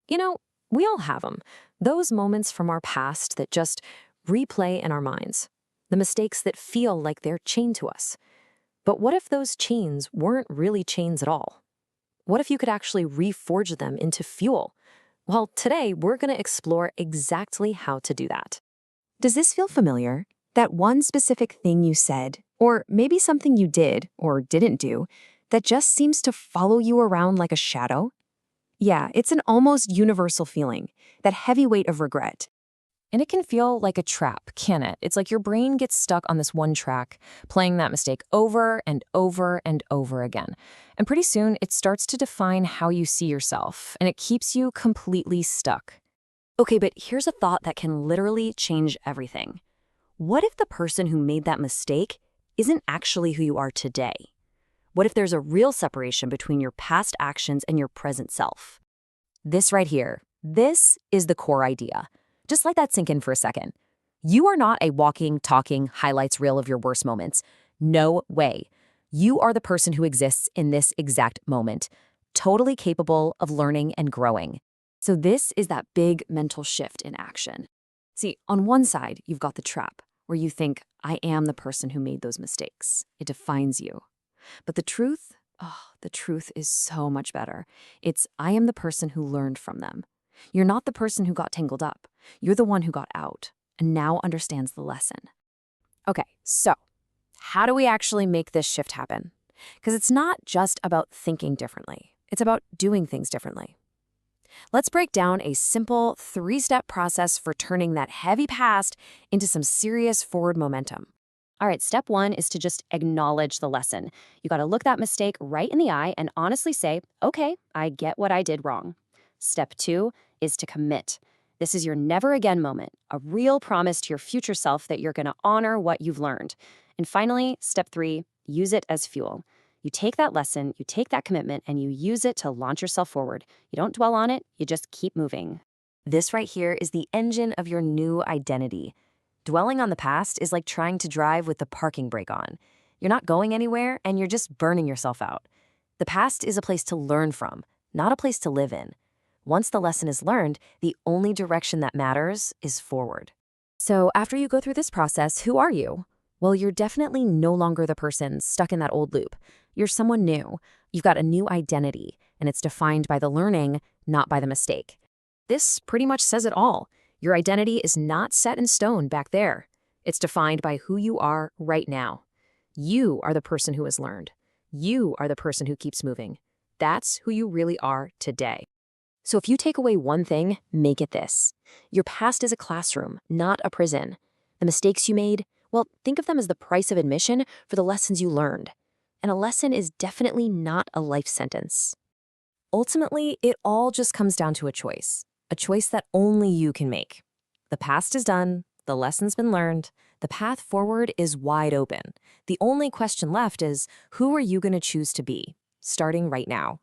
You know, we all have them. Those moments from our past that just replay in our minds. The mistakes that feel like they're chained to us. But what if those chains weren't really chains at all? What if you could actually reforge them into fuel? Well, today we're going to explore exactly how to do that. Does this feel familiar? That one specific thing you said, or maybe something you did or didn't do, that just seems to follow you around like a shadow? Yeah, it's an almost universal feeling, that heavy weight of regret. And it can feel like a trap, can it? It's like your brain gets stuck on this one track, playing that mistake over and over and over again. And pretty soon, it starts to define how you see yourself, and it keeps you completely stuck. Okay, but here's a thought that can literally change everything. What if the person who made that mistake isn't actually who you are today? What if there's a real separation between your past actions and your present self? This right here, this is the core idea. Just let that sink in for a second. You are not a walking, talking highlights reel of your worst moments. No way. You are the person who exists in this exact moment, totally capable of learning and growing. So this is that big mental shift in action. See, on one side, you've got the trap, where you think, I am the person who made those mistakes. It defines you. But the truth is so much better. It's, I am the person who learned from them. You're not the person who got tangled up. You're the one who got out and now understands the lesson. Okay, so how do we actually make this shift happen? Because it's not just about thinking differently. It's about doing things differently. Let's break down a simple 3-step process for turning that heavy past into some serious forward momentum. All right, step 1 is to just acknowledge the lesson. You got to look that mistake right in the eye and honestly say, okay, I get what I did wrong. Step 2 is to commit. This is your never again moment, a real promise to your future self that you're going to honor what you've learned. And finally, step 3, use it as fuel. You take that lesson, you take that commitment, and you use it to launch yourself forward. You don't dwell on it, you just keep moving. This right here is the engine of your new identity. Dwelling on the past is like trying to drive with the parking brake on. You're not going anywhere, and you're just burning yourself out. The past is a place to learn from, not a place to live in. Once the lesson is learned, the only direction that matters is forward. So after you go through this process, who are you? Well, you're definitely no longer the person stuck in that old loop. You're someone new. You've got a new identity, and it's defined by the learning, not by the mistake. This pretty much says it all. Your identity is not set in stone back there. It's defined by who you are right now. You are the person who has learned. You are the person who keeps moving. That's who you really are today. So if you take away one thing, make it this. Your past is a classroom, not a prison. The mistakes you made, well, think of them as the price of admission for the lessons you learned. And a lesson is definitely not a life sentence. Ultimately, it all just comes down to a choice that only you can make. The past is done, the lesson's been learned, the path forward is wide open. The only question left is, who are you going to choose to be, starting right now?